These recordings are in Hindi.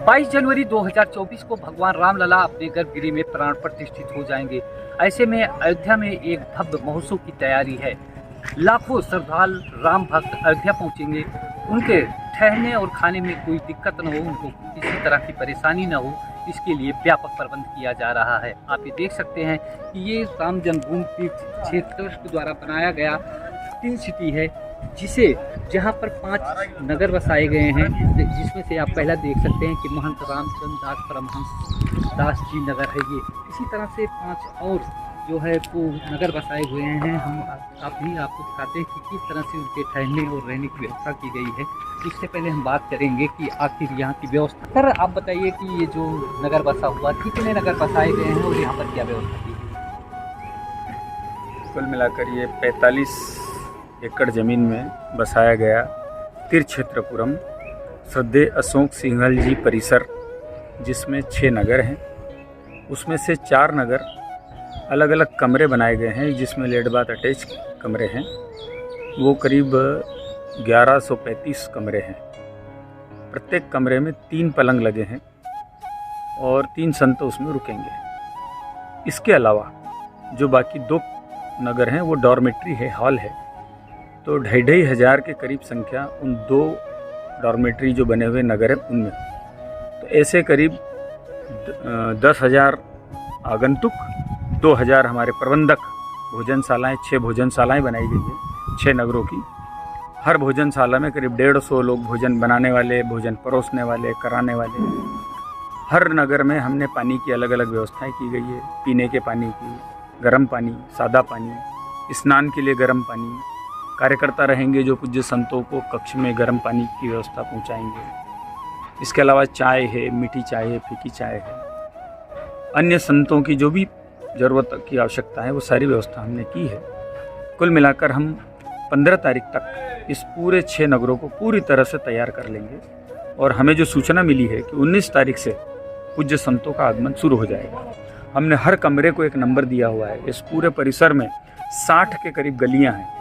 22 जनवरी 2024 को भगवान रामलला अपने गर्भगृह में प्राण प्रतिष्ठित हो जाएंगे। ऐसे में अयोध्या में एक भव्य महोत्सव की तैयारी है। लाखों श्रद्धालु राम भक्त अयोध्या पहुंचेंगे। उनके ठहरने और खाने में कोई दिक्कत न हो, उनको किसी तरह की परेशानी न हो, इसके लिए व्यापक प्रबंध किया जा रहा है। आप ये देख सकते हैं कि ये राम जन्मभूमि तीर्थ क्षेत्र ट्रस्ट द्वारा बनाया गया टिन सिटी है, जहाँ पर 5 नगर बसाए गए हैं, जिसमें से आप पहला देख सकते हैं कि महंत रामचंद्र दास परमहंस दास जी नगर है ये। इसी तरह से 5 और जो है वो नगर बसाए हुए हैं। हम आपको दिखाते हैं कि किस तरह से उनके ठहरने और रहने की व्यवस्था की गई है। इससे पहले हम बात करेंगे कि आखिर यहाँ की व्यवस्था। सर आप बताइए कि ये जो नगर बसा हुआ, कितने नगर बसाए गए हैं और यहाँ पर क्या व्यवस्था की गई? कुल मिलाकर ये 45 एकड़ ज़मीन में बसाया गया तिरक्षेत्रपुरम श्रद्धेय अशोक सिंघल जी परिसर, जिसमें 6 नगर हैं। उसमें से 4 नगर अलग अलग कमरे बनाए गए हैं, जिसमें लेट बाथ अटैच कमरे हैं। वो करीब 1135 कमरे हैं। प्रत्येक कमरे में 3 पलंग लगे हैं और 3 संत उसमें रुकेंगे। इसके अलावा जो बाकी 2 नगर हैं वो डॉर्मेट्री है, हॉल है। तो 2,500 के करीब संख्या उन 2 डॉर्मेट्री जो बने हुए नगर हैं उनमें। तो ऐसे करीब 10,000 आगंतुक, 2,000 हमारे प्रबंधक भोजनशालाएँ, 6 भोजनशालाएँ बनाई गई हैं 6 नगरों की। हर भोजनशाला में करीब 150 लोग भोजन बनाने वाले, भोजन परोसने वाले, कराने वाले। हर नगर में हमने पानी की अलग अलग व्यवस्थाएं की गई है। पीने के पानी की, गर्म पानी, सादा पानी, स्नान के लिए गर्म पानी। कार्यकर्ता रहेंगे जो पूज्य संतों को कक्ष में गर्म पानी की व्यवस्था पहुंचाएंगे। इसके अलावा चाय है, मीठी चाय है, फीकी चाय है। अन्य संतों की जो भी ज़रूरत की आवश्यकता है वो सारी व्यवस्था हमने की है। कुल मिलाकर हम 15 तारीख तक इस पूरे 6 नगरों को पूरी तरह से तैयार कर लेंगे। और हमें जो सूचना मिली है कि 19 तारीख से पूज्य संतों का आगमन शुरू हो जाएगा। हमने हर कमरे को एक नंबर दिया हुआ है। इस पूरे परिसर में 60 के करीब गलियां हैं।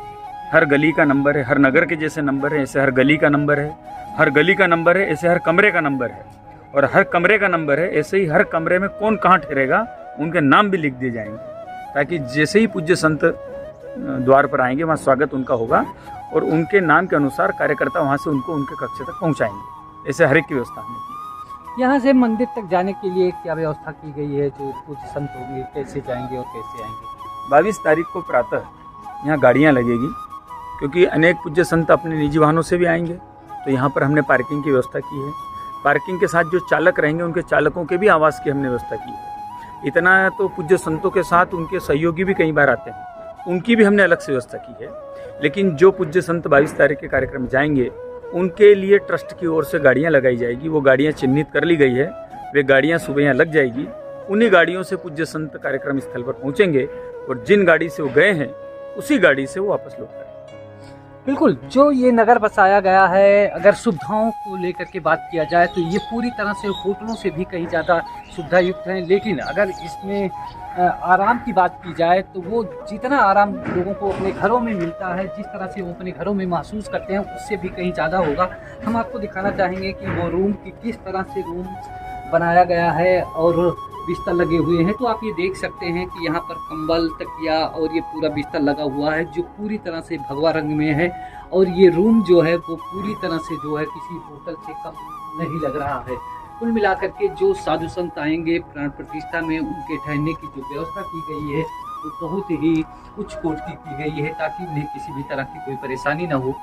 हर गली का नंबर है, हर नगर के जैसे नंबर है ऐसे हर गली का नंबर है, हर गली का नंबर है ऐसे हर कमरे का नंबर है, और हर कमरे का नंबर है ऐसे ही हर कमरे में कौन कहाँ ठहरेगा उनके नाम भी लिख दिए जाएंगे, ताकि जैसे ही पूज्य संत द्वार पर आएंगे वहाँ स्वागत उनका होगा और उनके नाम के अनुसार कार्यकर्ता वहाँ से उनको उनके कक्ष तक पहुँचाएंगे। ऐसे हर एक की व्यवस्था हमने की। यहाँ से मंदिर तक जाने के लिए क्या व्यवस्था की गई है? जो पूज्य संत होंगे कैसे जाएंगे और कैसे आएंगे? 22 तारीख को प्रातः यहाँ गाड़ियाँ लगेगी, क्योंकि अनेक पूज्य संत अपने निजी वाहनों से भी आएंगे। तो यहाँ पर हमने पार्किंग की व्यवस्था की है। पार्किंग के साथ जो चालक रहेंगे उनके चालकों के भी आवास की हमने व्यवस्था की है। इतना तो पूज्य संतों के साथ उनके सहयोगी भी कई बार आते हैं, उनकी भी हमने अलग से व्यवस्था की है। लेकिन जो पूज्य संत 22 तारीख के कार्यक्रम में जाएंगे उनके लिए ट्रस्ट की ओर से गाड़ियाँ लगाई जाएगी। वो गाड़ियाँ चिन्हित कर ली गई है, वे गाड़ियाँ सुबह यहाँ लग जाएगी। उन्हीं गाड़ियों से पूज्य संत कार्यक्रम स्थल पर पहुँचेंगे और जिन गाड़ी से वो गए हैं उसी गाड़ी से वो वापस लौट आए। बिल्कुल, जो ये नगर बसाया गया है, अगर सुविधाओं को लेकर के बात किया जाए तो ये पूरी तरह से होटलों से भी कहीं ज़्यादा सुविधा युक्त है। लेकिन अगर इसमें आराम की बात की जाए तो वो जितना आराम लोगों को अपने घरों में मिलता है, जिस तरह से वो अपने घरों में महसूस करते हैं, उससे भी कहीं ज़्यादा होगा। हम आपको दिखाना चाहेंगे कि वो रूम की किस तरह से रूम बनाया गया है और बिस्तर लगे हुए हैं। तो आप ये देख सकते हैं कि यहाँ पर कंबल, तकिया और ये पूरा बिस्तर लगा हुआ है जो पूरी तरह से भगवा रंग में है। और ये रूम जो है वो पूरी तरह से जो है किसी होटल से कम नहीं लग रहा है। कुल मिलाकर के जो साधु संत आएंगे प्राण प्रतिष्ठा में, उनके ठहरने की जो व्यवस्था की गई है वो बहुत ही उच्च कोटि की गई है, ताकि उन्हें किसी भी तरह की कोई परेशानी न हो।